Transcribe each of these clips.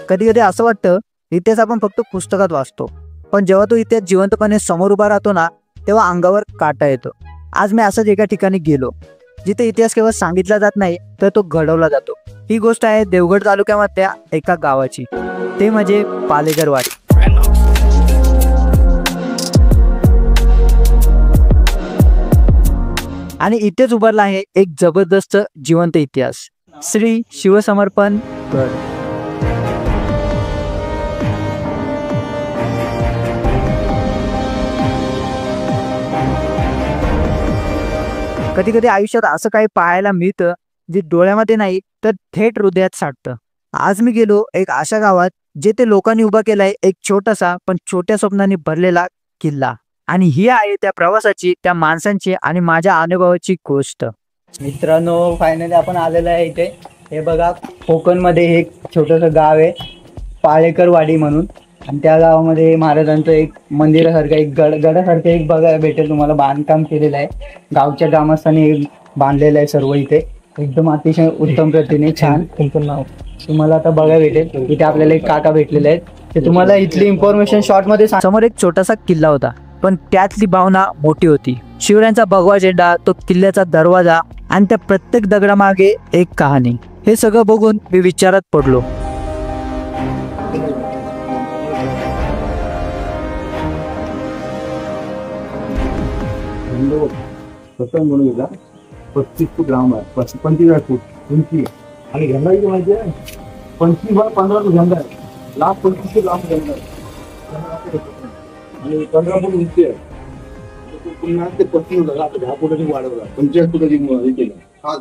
कधी कधी असं वाटतं इतिहास आपण फक्त पुस्तकात वाचतो, पण जेव्हा तो इतिहास जिवंतपणे समोर उभा राहतो ना, तेव्हा अंगावर काटा येतो. आज मी असंच एका ठिकाणी गेलो जिथे इतिहास केवळ सांगितला जात नाही तर तो घडवला जातो. ही गोष्ट आहे देवगड तालुक्यामधल्या एका गावाची, ते म्हणजे पालेकरवाडी. आणि इथेच उभारला आहे एक जबरदस्त जिवंत इतिहास, श्री शिवसमर्पण गड. कधी कधी आयुष्यात असं काही पाहायला मिळतं जे डोळ्यामध्ये नाही तर थेट हृदयात साठतं. आज मी गेलो एक अशा गावात जेथे लोकांनी उभा केलाय एक छोटासा पण छोट्या स्वप्नांनी भरलेला किल्ला. आणि ही आहे त्या प्रवासाची, त्या माणसांची आणि माझ्या अनुभवाची गोष्ट. मित्रांनो, फायनली आपण आलेलो आहे इथे. हे बघा, कोकणमध्ये एक छोटंसं गाव आहे पालेकरवाडी म्हणून. आणि त्या गावामध्ये महाराजांचं एक मंदिरासारखं एक गडासारखं एक बघायला भेटेल तुम्हाला. बांधकाम केलेलं आहे, गावच्या ग्रामस्थांनी बांधलेलं आहे सर्व. इथे एकदम अतिशय उत्तम प्रतीने छान नाव तुम्हाला आता बघायला भेटेल. इथे आपल्याला एक काका भेटलेले आहेत, ते तुम्हाला इथली इन्फॉर्मेशन शॉर्ट मध्ये. समोर एक छोटासा किल्ला होता, पण त्यातली भावना मोठी होती. शिवरायांचा भगवा झेंडा, तो किल्ल्याचा दरवाजा आणि त्या प्रत्येक दगडामागे एक कहाणी. हे सगळं बघून मी विचारात पडलो. म्हणून 35 फूट लांब आहे, 25 फूट उंची आणि झेंडा किती माहिती आहे? 25 बाय 15 झेंडा आहे. लांब 25 फूट लांब झेंडा आहे आणि 15 फूट उंची आहे. पुन्हा ते 35 झाला, आता 10 फुटाची वाढवला, 45 फुटाची हे केलं. हा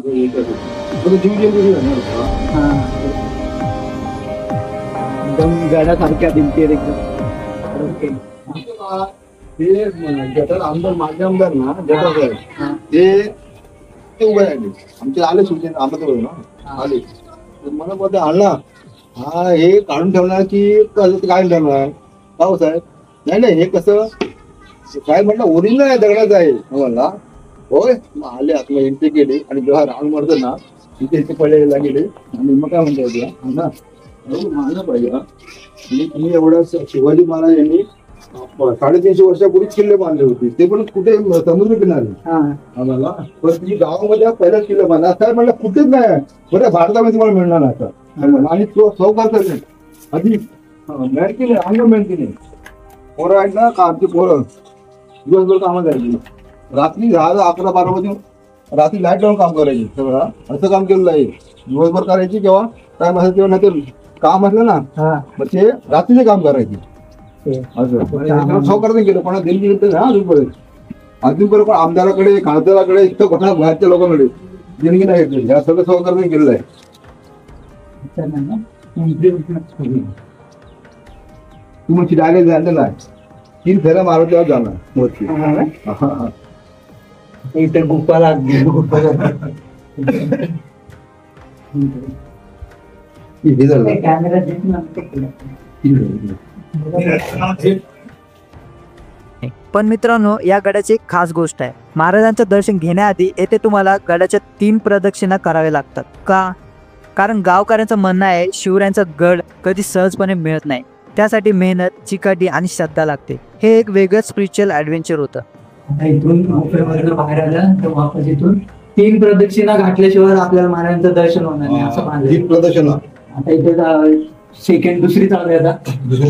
एकदम गडासारख्या भिंती एकदम. ते गटार आमदार, माझे आमदार ना गटार साहेब, ते उभे राहिले. आमचे आले सूचना, आम्हाला ना आले. मला बोलते आणला हा हे काढून ठेवणार की काय ठेवणार? हो साहेब, नाही नाही हे कसं काय म्हटलं, ओरिजिनल आहे, दगडाचं आहे म्हणला. होय, मग आले आतमध्ये एंट्री केली आणि जेव्हा राऊंड मारतो ना इथे इथे पडलेला गेले. आणि मग काय म्हणता ना मानलं पाहिजे तुम्ही एवढा शिवाजी महाराज यांनी 350 वर्षापूर्वीच किल्ले बांधले होते, ते पण कुठे समुद्र किनारी आम्हाला. पण तुम्ही गावामध्ये पहिलाच किल्ले बांधला काय म्हणलं, कुठेच नाही बरं भारतामध्ये तुम्हाला मिळणार नाही. आणि तो चौकाचा नाही आधी मेहनती नाही, अंग मेहनती नाही. पोरं आहेत ना का आमची पोरं दिवसभर कामात जायची, रात्री 10, 11, 12 वाजून रात्री लाईट लावून काम करायची. सगळं असं काम केलेलं आहे. दिवसभर करायची केव्हा टाइम असेल तेव्हा, नाही तर काम असलं ना मग ते रात्रीचे काम करायचे. असं सावकार गेलं पण दिल्ली अजूनपर्यंत पण आमदाराकडे, खासदाराकडे, इथं कोणा बाहेरच्या लोकांकडे देणगी नाही घेतली. ह्या सगळं सावकारने केलेलं आहे. तुमची डायरेक्ट झालेला आहे, 3 फेऱ्या मारून तेव्हा जाणार मोठी. इथे गुफा लागली. पण मित्रांनो, या गडाची एक खास गोष्ट आहे. महाराजांचं दर्शन घेण्याआधी येथे तुम्हाला गडाच्या 3 प्रदक्षिणा कराव्या लागतात. का? कारण गावकऱ्यांचं म्हणणं आहे शिवरायांचा गड कधी सहजपणे मिळत नाही, त्यासाठी मेहनत, चिकाटी आणि श्रद्धा लागते. हे एक वेगळंच स्पिरिच्युअल ॲडव्हेंचर होतं. इथून बाहेर आलं तर वापस इथून 3 प्रदक्षिणा घातल्याशिवाय आपल्याला महाराजांचं दर्शन होणार नाही असं मानलं. 3 प्रदक्षिणा. आता इथे दुसरी चालू आहे. आता दुसरी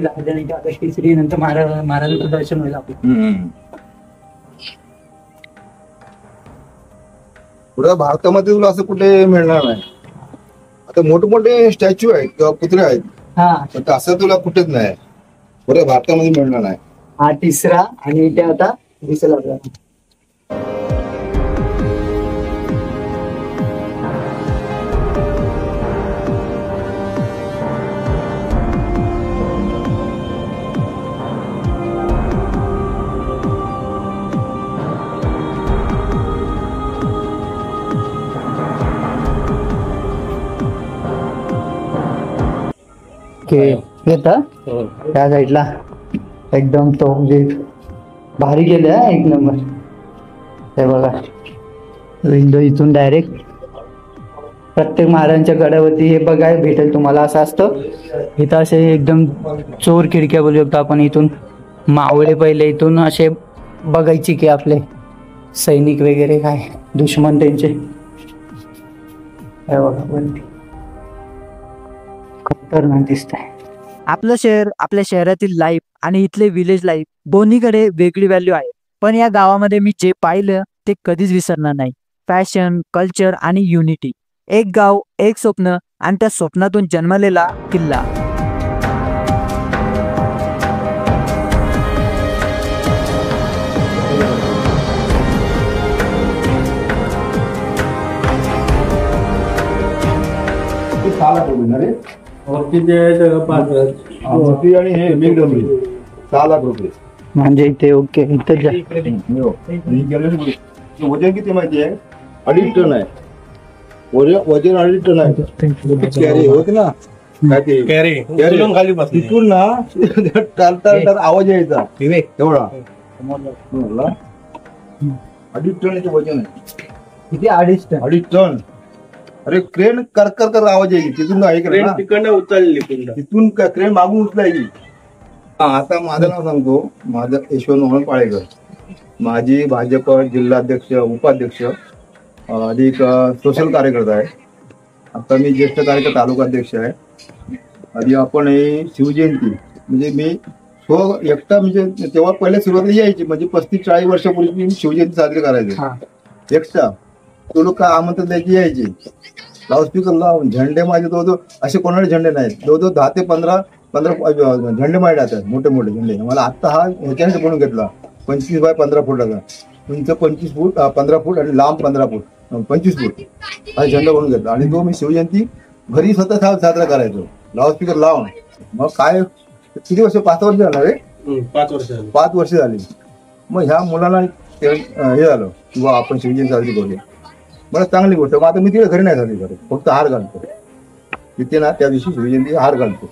झाली की आता तिसरी, नंतर महाराजांचं दर्शन होईल आपलं. पुढे भारतामध्ये तुला असं कुठे मिळणार नाही. आता मोठमोठे स्टॅच्यू आहेत किंवा पुतळे आहेत, पण असं तुला कुठेच नाही, पुढे भारतामध्ये मिळणार नाही. हा तिसरा आणि इथे आता दिसेल आपल्याला. त्या साईडला एकदम तो भारी गेले एक नंबर. हे बघा, विंडो इथून डायरेक्ट प्रत्येक महाराजांच्या गडावरती हे बघायला भेटेल तुम्हाला. असं असतं इथं असे एकदम चोर खिडक्या बोलू शकतो आपण. इथून मावळे पहिले इथून असे बघायची की आपले सैनिक वगैरे काय दुश्मन त्यांचे. हे बघा वरती खतरनाक दिसत आहे. आपलं शहर, आपल्या शहरातील लाईफ आणि इथले विलेज लाईफ दोन्हीकडे वेगळी व्हॅल्यू आहे. पण या गावामध्ये मी जे पाहिलं ते कधीच विसरणार नाही. फॅशन, कल्चर आणि युनिटी. एक गाव, एक स्वप्न आणि त्या स्वप्नातून जन्मलेला किल्ला. ते 6 लाख रुपये ना रे. मूर्ती आणि हे मेघडंबरी 6 लाख रुपये. म्हणजे इथे ओके इथं जा. वजन किती माहिती आहे? 2.5 टन आहे. वजन 2.5 टन आहे. कॅरी होते ना काय ते कॅरी खाली तिथून ना चालता आवाज यायचा एवढा. 2.5 टन वजन आहे. किती 2.5 टन? 2.5 टन. अरे क्रेन कर कर कर आवाज येईल तिथून. तिकडनं उचलली तिथून क्रेन मागून उचलायची. आता माझं नाव सांगतो. माझं यशवंत मोहन पाळेकर. माझी भाजप जिल्हाध्यक्ष, उपाध्यक्ष, अधिक सोशल कार्यकर्ता आहे. आता मी ज्येष्ठ कार्यकर्ता तालुकाध्यक्ष आहे. आधी आपण हे शिवजयंती म्हणजे मी एकटा म्हणजे तेव्हा पहिल्या सुरुवातीला यायची म्हणजे 35-40 वर्षापूर्वी मी शिवजयंती साजरी करायची एकटा. तो लोक आमंत्रण द्यायची यायची. लाऊडस्पीकर लावून झेंडे माझे जवळजवळ असे कोणाचे झेंडे नाहीत. जवळजवळ 10 ते 15 झेंडे माळे जातात. मोठे मोठे झेंडे. मला आत्ता हा ह्याच्यासाठी बनवून घेतला 25 बाय 15 फुटाचा. उंच 25 फूट 15 फूट आणि लांब 15 फूट 25 फूट हा झेंडा बनवून घेतला. आणि तो मी शिवजयंती घरी स्वतः साजरा करायचो लाऊडस्पीकर लावून. मग काय किती वर्ष? 5 वर्ष झालं रे. 5 वर्ष झाली. मग ह्या मुलांना हे झालं किंवा आपण शिवजयंती साजरी करूया. मला चांगली गोष्ट. मग आता मी तिकडे घरी नाही साजरी करत. फक्त हार घालतो तिथे ना. त्या दिवशी शिवजयंती हार घालतो.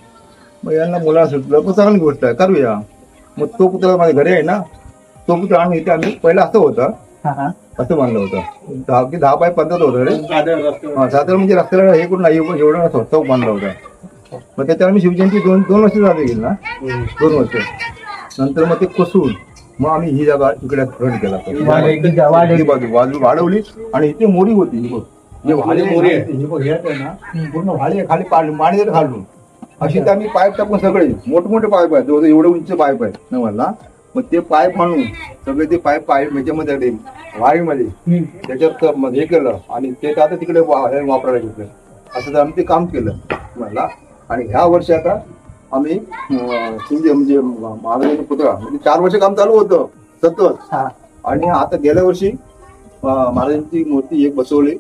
मग यांना मुलांना सुटलं मग चांगली गोष्ट आहे करूया. मग तो पुतळा माझ्या घरी आहे ना. तो पुतळा आम्ही इथे आम्ही पहिला असं होतं असं बांधलं होतं. 10 बाय 15 होतं रे. साधारण म्हणजे रस्त्याला हे करून नाही एवढं चौक बांधला होता. मग त्याच्यावर आम्ही शिवजयंती 2 वर्ष झाली गेली ना. 2 वर्ष नंतर मग ते कसून मग आम्ही ही जागा इकडे फ्रंट केला. बाजू वाढवली आणि इथे मोरी होती. पूर्ण वाढे खाली पाडली माणी खालून अशी तर आम्ही पाईप टाकून सगळे मोठमोठे पाईप आहेत. जवळ एवढे उंच पाईप आहेत ना मला. मग ते पाईप आणून सगळे ते पाईप याच्यामध्ये वाळीमध्ये त्याच्यात हे केलं आणि ते आता तिकडे वापरायला घेतलं. असं तर आम्ही ते काम केलं मला. आणि ह्या वर्षी आता आम्ही म्हणजे महाराजांचा पुतळा म्हणजे 4 वर्ष काम चालू होतं सतत. आणि आता गेल्या वर्षी महाराजांची मूर्ती एक बसवली.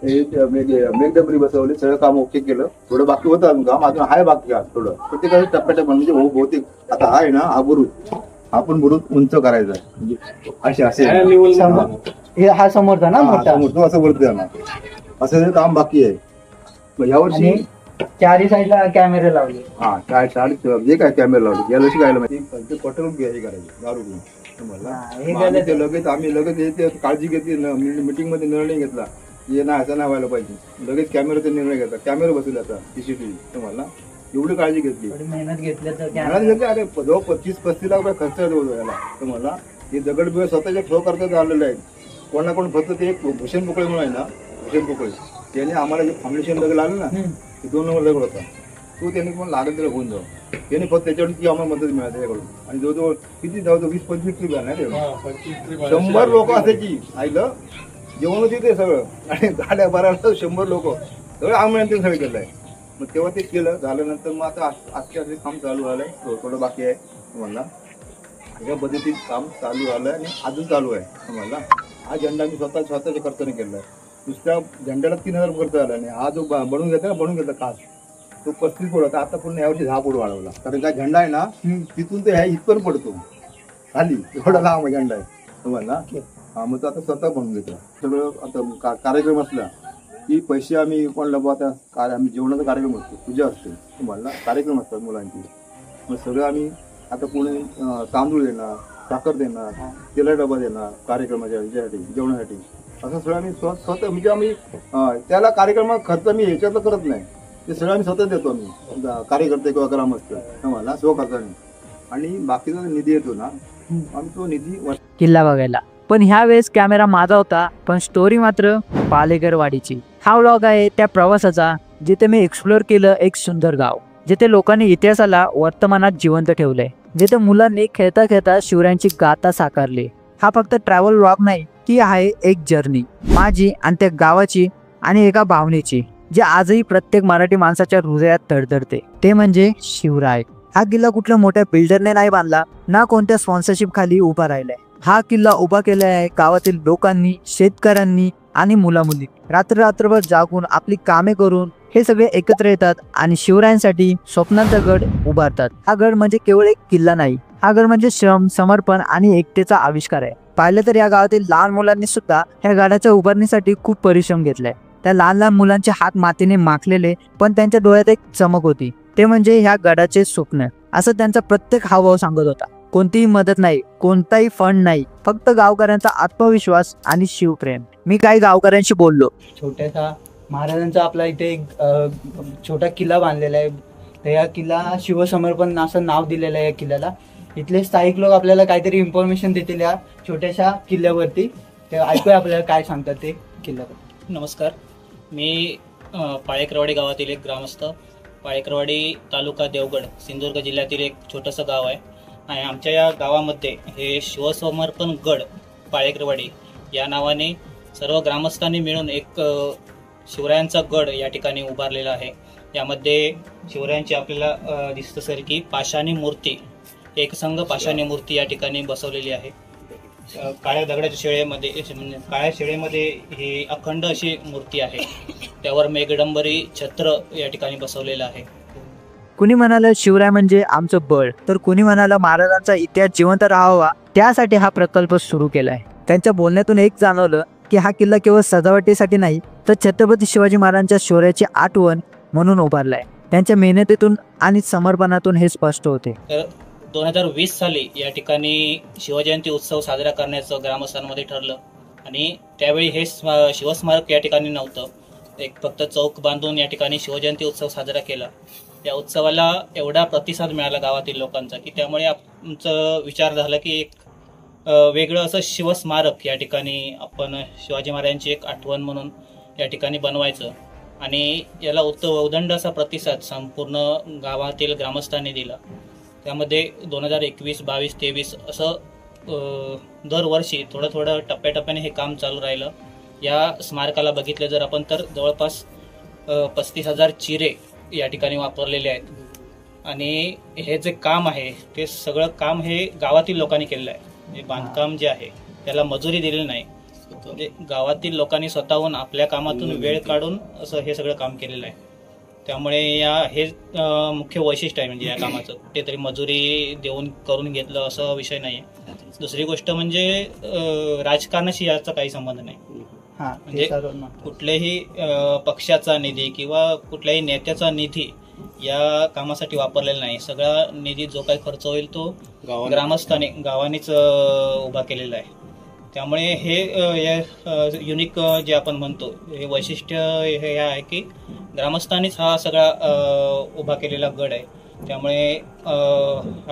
मेघडंबरी बसवली. सगळं काम ओके केलं. थोडं बाकी होतं अजून काम. अजून आहे बाकी थोडं प्रत्येकाने टप्प्याटप्प्या म्हणजे बहुतेक आता आहे ना. हा बुरुज आपण बुरुज उंच करायचा आहे म्हणजे असे हा समोरचा ना मोठा मोठं असं वरती जाणार असं काम बाकी आहे. मग यावर्षी 4 साईडला कॅमेरे लावले. काय जे काय कॅमेरा लावले. या वर्षी काय माहिती पटवून हे करायचे दारू घेऊन. लगेच आम्ही लगेच काळजी घेतली. मीटिंग मध्ये निर्णय घेतला हे नाही असं नाही व्हायला पाहिजे. लगेच कॅमेराचा निर्णय घेतला. कॅमेरा बसवले आता सीसीटीव्ही. तुम्हाला एवढी काळजी घेतली. मेहनत घेतली. अरे जवळ 25-35 लाख रुपये खर्च होतो याला. तुम्हाला हे दगड स्वतःच्या फ्लो करता आलेलं आहे. कोणाकोण फक्त ते भूषण पोकळे म्हणून आहे ना. भूषण पोकळे त्याने आम्हाला जे फाउंडेशन दगड आलं ना ते 2 नंबर दगड होता. तो त्यांनी पण लागत त्याला होऊन जाऊ. त्याने फक्त त्याच्यावरती आम्हाला मदत मिळाली त्याच्याकडून. आणि जवळजवळ किती जवळजवळ 20-25 ट्रिप नाही 100 लोक असायची. ऐकलं जेवण होती ते सगळं. आणि गाड्या भरायला 100 लोक सगळं आम्ही सगळं केलं आहे. मग तेव्हा ते केलं झाल्यानंतर मग आता आजच्या काम चालू झालंय. थोडं बाकी आहे तुम्हाला. अशा पद्धतीत काम चालू झालंय आणि अजून चालू आहे तुम्हाला. हा झेंडा मी स्वतःच्या खर्चाने केलाय. नुसत्या झेंड्याला 3000 खर्च झाला. आणि हा जो बनवून घेतला खास तो 35 फूट होता. आता पूर्ण यावर्षी 10 फूट वाढवला. कारण काय झेंडा आहे ना तिथून ते ह्या इथपर्यंत पडतो खाली. एवढा लांब झेंडा आहे तुम्हाला. मग तो आता स्वतः बनवून घेतो सगळं. आता कार्यक्रम असला की पैसे आम्ही कोणाला आता आम्ही जेवणाचा कार्यक्रम असतो. पूजा असते तुम्हाला. कार्यक्रम असतात मुलांची. मग सगळं आम्ही आता पुणे तांदूळ देणार, साखर देणार, तेला डबा देणार कार्यक्रमाच्या ह्याच्यासाठी जेवणासाठी. असं सगळं आम्ही स्वतः म्हणजे आम्ही त्याला कार्यक्रमात खर्च मी ह्याच्यातलं करत नाही, ते सगळं आम्ही स्वतः देतो आम्ही कार्यकर्ते किंवा ग्रामस्थ आम्हाला स्वखर्चाने, आणि बाकीचा निधी येतो ना आम्ही तो निधी किल्ला बघायला. पण ह्या वेळेस कॅमेरा माझा होता, पण स्टोरी मात्र पालेकरवाडीची. हा व्लॉग आहे त्या प्रवासाचा, जिथे मी एक्सप्लोर केलं एक सुंदर गाव, जिथे लोकांनी इतिहासाला वर्तमानात जिवंत ठेवलंय, जिथे मुलांनी खेळता खेळता शिवरायांची गाथा साकारली. हा फक्त ट्रॅव्हल व्लॉग नाही, ती आहे एक जर्नी माझी आणि त्या गावाची आणि एका भावनेची, जे आजही प्रत्येक मराठी माणसाच्या हृदयात तडतडते. ते म्हणजे शिवराय. हा किल्ला कुठल्या मोठ्या बिल्डरने नाही बांधला, ना कोणत्या स्पॉन्सरशिप खाली उभा राहिलाय. हा किल्ला उभा केला आहे गावातील लोकांनी, शेतकऱ्यांनी आणि मुलामुली रात्रभर जागून आपली कामे करून हे सगळे एकत्र येतात आणि शिवरायांसाठी स्वप्नांचा गड उभारतात. हा गड म्हणजे केवळ एक किल्ला नाही, हा गड म्हणजे श्रम, समर्पण आणि एकतेचा आविष्कार आहे. पाहिलं तर या गावातील लहान मुलांनी सुद्धा ह्या गडाच्या उभारणीसाठी खूप परिश्रम घेतलाय. त्या लहान लहान मुलांचे हात मातीने माखलेले, पण त्यांच्या डोळ्यात एक चमक होती, ते म्हणजे ह्या गडाचे स्वप्न. असं त्यांचा प्रत्येक हावभाव सांगत होता. कोणतीही मदत नाही, कोणताही फंड नाही, फक्त गावकऱ्यांचा आत्मविश्वास आणि शिवप्रेम. मी काही गावकऱ्यांशी बोललो. छोट्यासा महाराजांचा आपला इथे एक छोटा किल्ला बांधलेला आहे. तर या किल्ला शिवसमर्पण असं नाव दिलेलं आहे या किल्ल्याला. इथले स्थायिक लोक आपल्याला काहीतरी इन्फॉर्मेशन देतील या छोट्याशा किल्ल्यावरती. ते ऐकूया आपल्याला काय सांगतात ते किल्ल्यावर. नमस्कार, मी पाळेकरवाडी गावातील एक ग्रामस्थ. पाळेकरवाडी तालुका देवगड, सिंधुदुर्ग जिल्ह्यातील एक छोटंसं गाव आहे आणि आमच्या या गावामध्ये हे शिवसमर्पण गड पाळेकरवाडी या नावाने सर्व ग्रामस्थांनी मिळून एक शिवरायांचा गड या ठिकाणी उभारलेला आहे. यामध्ये शिवरायांची आपल्याला दिसतं सर की पाषाणी मूर्ती, एकसंघ पाषाणी मूर्ती या ठिकाणी बसवलेली आहे. काळ्या दगडाच्या शेळेमध्ये, म्हणजे काळ्या शेळेमध्ये ही अखंड अशी मूर्ती आहे. त्यावर मेघडंबरी छत्र या ठिकाणी बसवलेलं आहे. कुणी म्हणालं शिवराय म्हणजे आमचं बळ, तर कुणी म्हणालं महाराजांचा इतिहास जिवंत राहावा, त्यासाठी हा प्रकल्प सुरू केलाय. त्यांच्या बोलण्यातून एक जाणवलं की हा किल्ला केवळ सजावटीसाठी नाही, तर छत्रपती शिवाजी महाराजांच्या शौर्याची आठवण म्हणून उभारलाय. त्यांच्या मेहनतीतून आणि समर्पणातून हे स्पष्ट होते. तर 2020 साली या ठिकाणी शिवजयंती उत्सव साजरा करण्याचं ग्रामस्थांमध्ये ठरलं आणि त्यावेळी हे शिवस्मारक या ठिकाणी नव्हतं. एक फक्त चौक बांधून या ठिकाणी शिवजयंती उत्सव साजरा केला. या उत्सवाला एवढा प्रतिसाद मिळाला गावातील लोकांचा की त्यामुळे आमचं विचार झाला की एक वेगळं असं शिवस्मारक या ठिकाणी आपण शिवाजी महाराजांची एक आठवण म्हणून या ठिकाणी बनवायचं. आणि याला उदंड असा प्रतिसाद संपूर्ण गावातील ग्रामस्थांनी दिला. त्यामध्ये 2021, 22, 23 असं दरवर्षी थोडं टप्प्याटप्प्याने हे काम चालू राहिलं. या स्मारकाला बघितलं जर आपण तर जवळपास 35,000 चिरे या ठिकाणी वापरलेले आहेत. आणि हे जे काम आहे ते सगळं काम हे गावातील लोकांनी केलेलं आहे. म्हणजे बांधकाम जे आहे त्याला मजुरी दिलेली नाही, म्हणजे गावातील लोकांनी स्वतःहून आपल्या कामातून वेळ काढून असं हे सगळं काम केलेलं आहे. त्यामुळे हे मुख्य वैशिष्ट्य आहे म्हणजे या कामाचं. कुठेतरी मजुरी देऊन करून घेतलं असं विषय नाही आहे. दुसरी गोष्ट म्हणजे राजकारणाशी याचा काही संबंध नाही. म्हणजे कुठल्याही पक्षाचा निधी किंवा कुठल्याही नेत्याचा निधी या कामासाठी वापरलेला नाही. सगळा निधी जो काही खर्च होईल तो ग्रामस्थांनी गावानेच उभा केलेला आहे. त्यामुळे हे युनिक जे आपण म्हणतो हे वैशिष्ट्य हे आहे की ग्रामस्थांनीच हा सगळा उभा केलेला गड आहे. त्यामुळे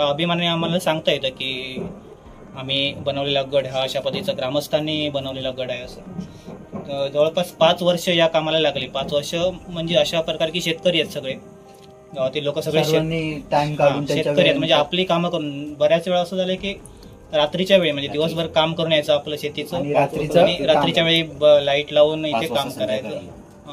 अभिमानाने आम्हाला सांगता येतं की आम्ही बनवलेला गड हा अशा पद्धतीचा ग्रामस्थांनी बनवलेला गड आहे. असं जवळपास 5 वर्ष या कामाला लागली. 5 वर्ष म्हणजे अशा प्रकारे की शेतकरी आहेत सगळे, गावातील लोक सगळे शेतकरी आहेत. म्हणजे आपली कामं करून बऱ्याच वेळा असं झालं की रात्रीच्या वेळी म्हणजे दिवसभर काम करून यायचं आपलं शेतीचं आणि रात्रीच्या वेळी लाईट लावून इथे काम करायचं.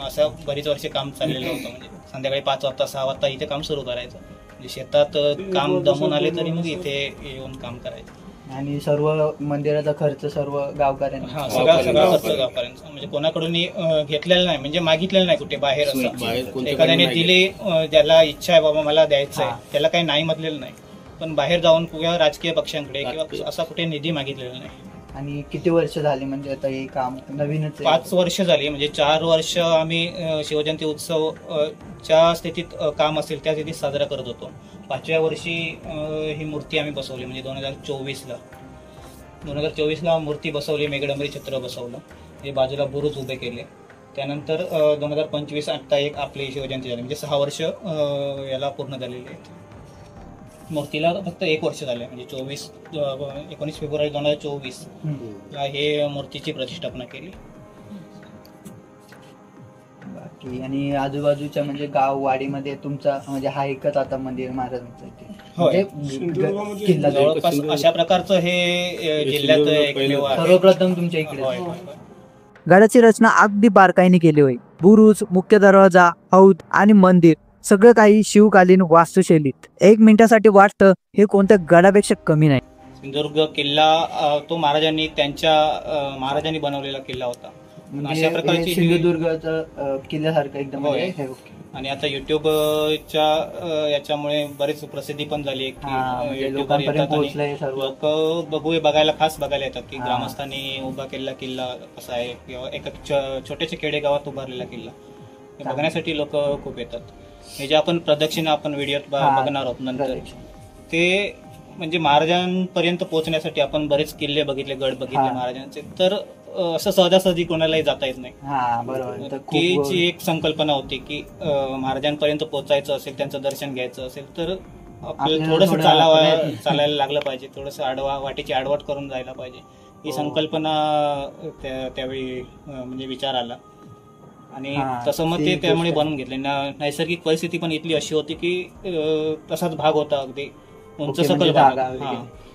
असं बरीच वर्ष काम चाललेलं होतं. म्हणजे संध्याकाळी 5 वाजता 6 वाजता इथे काम सुरू करायचं. म्हणजे शेतात काम दमून आले तरी मग इथे येऊन काम करायचं. आणि सर्व मंदिराचा खर्च सर्व गावकऱ्यांनी, सगळा खर्च गावकऱ्यांचा. म्हणजे कोणाकडून घेतलेला नाही, म्हणजे मागितलेलं नाही कुठे बाहेर. असं एखाद्याने दिले, ज्याला इच्छा आहे बाबा मला द्यायचं आहे, त्याला काही नाही म्हटलेलं नाही. पण बाहेर जाऊन किंवा राजकीय पक्षांकडे किंवा असा कुठे निधी मागितलेला नाही. आणि किती वर्ष झाली म्हणजे आता हे काम नवीनच? 5 वर्ष झाली. म्हणजे 4 वर्ष आम्ही शिवजयंती उत्सव ज्या स्थितीत काम असेल त्या स्थितीत साजरा करत होतो. 5व्या वर्षी ही मूर्ती आम्ही बसवली. म्हणजे 2024ला मूर्ती बसवली, मेघडंबरी छत्र बसवलं. हे बाजूला बुरुज उभे केले. त्यानंतर 2025 आता एक आपली शिवजयंती झाली, म्हणजे 6 वर्ष याला पूर्ण झालेली आहेत. मूर्तीला फक्त 1 वर्ष झाले, म्हणजे 19 फेब्रुवारी 2024 ला हे मूर्तीची प्रतिष्ठापना केली. बाकी आणि आजूबाजूच्या म्हणजे गाव वाडीमध्ये तुमचा म्हणजे हा एकच आता मंदिर महाराजांचं आहे ते. होय. म्हणजे किल्ला जवळपास अशा प्रकारचं हे जिल्ह्यात एकमेव आहे. सर्वप्रथम तुमच्या इकडे. होय, होय, होय. गडाची रचना अगदी बारकाईने केली होई. बुरुज, मुख्य दरवाजा, हौद आणि मंदिर सगळं काही शिवकालीन वास्तुशैलीत. 1 मिनिटासाठी वाटतं हे कोणत्या गडापेक्षा कमी नाही. सिंधुदुर्ग किल्ला तो महाराजांनी बनवलेला किल्ला होता. अशा प्रकारची सिंधुदुर्गाचा किल्ल्यासारखं एकदम होय. म्हणजे हे ओके. आणि आता युट्यूबच्या याच्यामुळे बरेच प्रसिद्धी पण झाली आहे म्हणजे की लोकांपर्यंत युट्यूबर पोहोचलंय सर्व. लोक खास बघायला येतात की ग्रामस्थांनी उभा केलेला किल्ला कसा आहे, किंवा एका छोट्याशा खेडेगावात उभारलेला किल्ला हे बघण्यासाठी लोक खूप येतात. हे जे आपण प्रदक्षिणा आपण व्हिडिओत बघणार आहोत नंतर, ते म्हणजे महाराजांपर्यंत पोहोचण्यासाठी आपण बरेच किल्ले बघितले, गड बघितले महाराजांचे. तर असं सहजासहजी कोणालाही जाता येत नाही. बरोबर. की जी एक संकल्पना होती की महाराजांना पोहोचायचं असेल, त्यांचं दर्शन घ्यायचं असेल तर आपल्याला थोडंसं चालायला लागलं पाहिजे, थोडंसं वाटेची आडवाट करून जायला पाहिजे. ही संकल्पना त्यावेळी म्हणजे विचार आला आणि तसं मग ते त्यामुळे बनवून घेतले. नैसर्गिक परिस्थिती पण इथली अशी होती की तसाच भाग होता, अगदी उंच सकल भाग.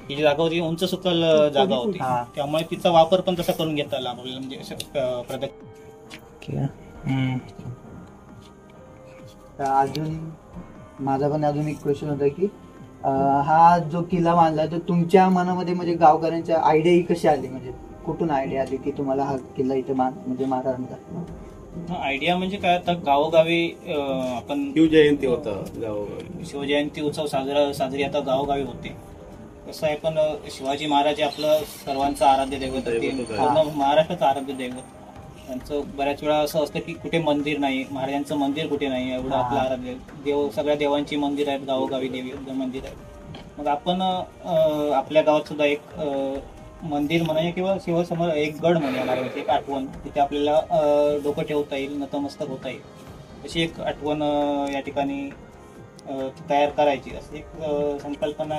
ही जी जागा होती उंच सकल जागा होती, त्यामुळे तिचा वापर पण तसा करून घेता आला आपल्याला. म्हणजे अजून माझा पण अजून एक क्वेश्चन होता की हा जो किल्ला बांधला तर तुमच्या मनामध्ये म्हणजे गावकऱ्यांच्या आयडिया ही कशी आली, म्हणजे कुठून आयडिया आली की तुम्हाला हा किल्ला इथे म्हणजे महाराजांचा? आयडिया म्हणजे काय, आता गावोगावी आपण शिवजयंती होतं गावोगावी, शिवजयंती उत्सव साजरी आता गावोगावी होते. कसं आहे, पण शिवाजी महाराज हे आपलं सर्वांचं आराध्य दैवत आहे, पूर्ण महाराष्ट्राचं आराध्य दैवत. त्यांचं बऱ्याच वेळा असं असतं की कुठे मंदिर नाही, महाराजांचं मंदिर कुठे नाही, एवढं आपलं आराध्य देव. सगळ्या देवांची मंदिर आहेत गावोगावी, देवी मंदिर आहेत. मग आपण आपल्या गावात सुद्धा एक मंदिर म्हणूया किंवा शिवसमोर एक गड म्हणूया महाराजांची एक आठवण, तिथे आपल्याला डोकं ठेवता येईल, नतमस्तक होता येईल, अशी एक आठवण या ठिकाणी तयार करायची, अशी एक संकल्पना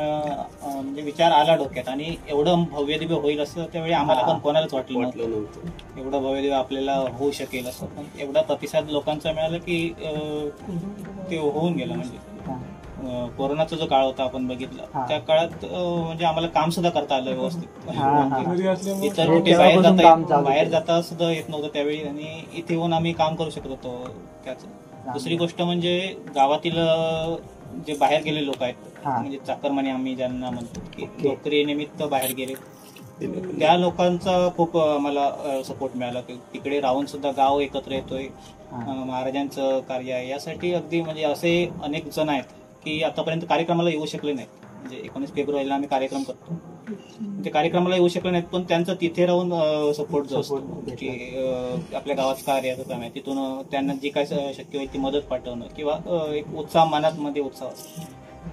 म्हणजे विचार आला डोक्यात. आणि एवढं भव्य दिव्य होईल असं त्यावेळी आम्हाला पण कोणालाच वाटलं नव्हतं, एवढं भव्य दिव्य आपल्याला होऊ शकेल असं. पण एवढा प्रतिसाद लोकांचा मिळाला की ते होऊन गेलं. म्हणजे कोरोनाचा जो काळ होता आपण बघितला, त्या काळात म्हणजे आम्हाला काम सुद्धा करता आलं व्यवस्थित. इतर कुठे बाहेर जाता सुद्धा येत नव्हतं त्यावेळी, आणि इथे येऊन आम्ही काम करू शकत होतो त्याचं. दुसरी गोष्ट म्हणजे गावातील जे बाहेर गेले लोक आहेत, म्हणजे चाकरमानी आम्ही ज्यांना म्हणतो की नोकरी निमित्त बाहेर गेले, त्या लोकांचा खूप आम्हाला सपोर्ट मिळाला की तिकडे राहून सुद्धा गाव एकत्र येतोय, महाराजांचं कार्य आहे यासाठी. अगदी म्हणजे असे अनेक जण आहेत की आतापर्यंत कार्यक्रमाला येऊ शकले नाहीत. म्हणजे 19 फेब्रुवारीला आम्ही कार्यक्रम करतो, ते कार्यक्रमाला येऊ शकले नाहीत, पण त्यांचं तिथे राहून सपोर्ट जो असतो की आपल्या गावात कार्याचं काम आहे, तिथून त्यांना जी काय शक्य होईल ती मदत पाठवणं किंवा एक उत्साह, मनात उत्साह असतो,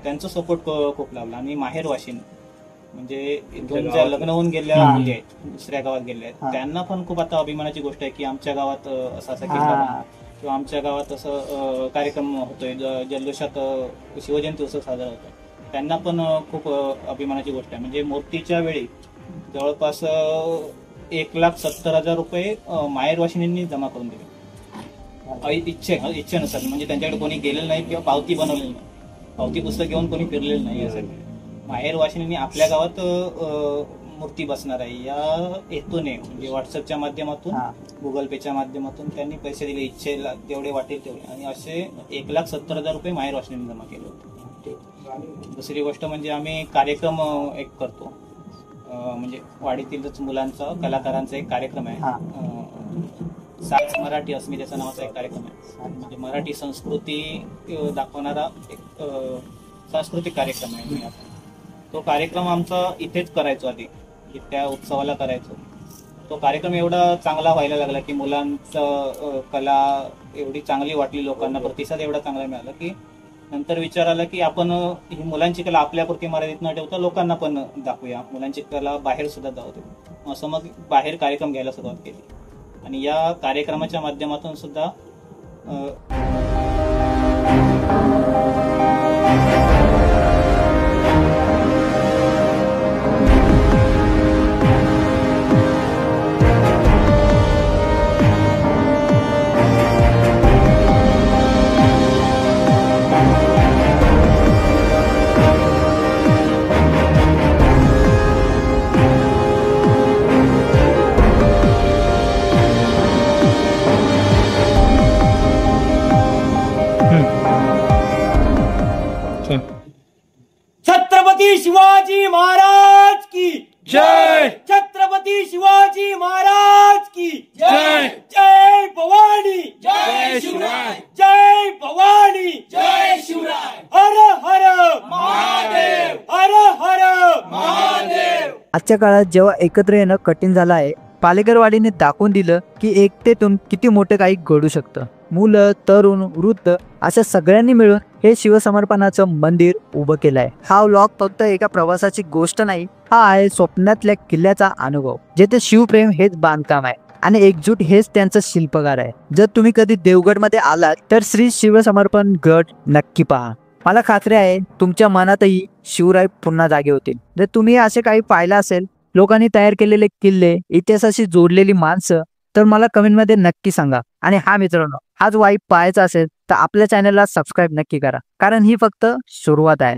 त्यांचं सपोर्ट खूप लाभला. आणि माहेर वाशिन म्हणजे इथून ज्या लग्न होऊन गेल्या मुली आहेत, दुसऱ्या गावात गेल्या आहेत, त्यांना पण खूप आता अभिमानाची गोष्ट आहे की आमच्या गावात असा किल्ला किंवा आमच्या गावात असं कार्यक्रम होतोय, जल्लोषात शिवजयंती उत्सव साजरा होतोय. त्यांना पण खूप अभिमानाची गोष्ट आहे. म्हणजे मूर्तीच्या वेळी जवळपास 1,70,000 रुपये माहेर वाशिनींनी जमा करून दिले इच्छेनुसार. म्हणजे त्यांच्याकडे कोणी गेलेलं नाही किंवा पावती बनवलेली नाही, पावती पुस्तक घेऊन कोणी फिरलेलं नाही. यासाठी माहेर वाशिनींनी आपल्या गावात मूर्ती बसणार आहे या हेतूने, म्हणजे व्हॉट्सअपच्या माध्यमातून, गुगल पेच्या माध्यमातून त्यांनी पैसे दिले, इच्छेला जेवढे वाटेल तेवढे. आणि असे 1,70,000 रुपये माहेर वाशिनींनी जमा केले होते. दुसरी गोष्ट म्हणजे आम्ही कार्यक्रम एक करतो, म्हणजे वाडीतीलच मुलांचा, कलाकारांचा एक कार्यक्रम आहे, साज मराठी अस्मितेचा नावाचा एक कार्यक्रम आहे. म्हणजे मराठी संस्कृती दाखवणारा एक सांस्कृतिक कार्यक्रम आहे. तो कार्यक्रम आमचा इथेच करायचो, आधी त्या उत्सवाला करायचो. तो कार्यक्रम एवढा चांगला व्हायला लागला की मुलांचं कला एवढी चांगली वाटली, लोकांना प्रतिसाद एवढा चांगला मिळाला की नंतर विचार आला की आपण ही मुलांची कला आपल्यापुरती मर्यादित न ठेवता लोकांना पण दाखवूया, मुलांची कला बाहेर सुद्धा जाऊ दे. असं मग बाहेर कार्यक्रम घ्यायला सुरुवात केली. आणि या कार्यक्रमाच्या माध्यमातून सुद्धा छत्रपती शिवाजी महाराज की जय। छत्रपती शिवाजी महाराज की जय। जय भवानी जय शिवराय। जय भवानी जय शिवराय। हर हर महादेव। हर हर महादेव। आजच्या काळात जेव्हा एकत्र येणं कठीण झालं आहे, पालेकरवाडीने दाखवून दिलं की एकतेतून किती मोठं काही घडू शकतं। मुलं, तरुण, वृद्ध अशा सगळ्यांनी मिळून हे शिवसमर्पणाचं मंदिर उभं केलंय। हा व्लॉग फक्त एका प्रवासाची गोष्ट नाही, हा आहे स्वप्नातल्या किल्ल्याचा अनुभव, जेथे शिवप्रेम हेच बांधकाम आहे आणि एकजूट हेच त्यांचं शिल्पकार आहे। जर तुम्ही कधी देवगडमध्ये आलात तर श्री शिवसमर्पण गड नक्की पहा। मला खात्री आहे तुमच्या मनातही शिवराय पुन्हा जागे होतील। जर तुम्ही असे काही पाहिलं असेल, लोकांनी तयार केलेले किल्ले, इतिहासाशी जोडलेली माणसं, तर मला कमेंटमध्ये नक्की सांगा। आणि हा मित्रांनो, हाच वाईब पाहायचा असेल तर आपल्या चॅनलला सबस्क्राईब नक्की करा, कारण ही फक्त सुरुवात आहे।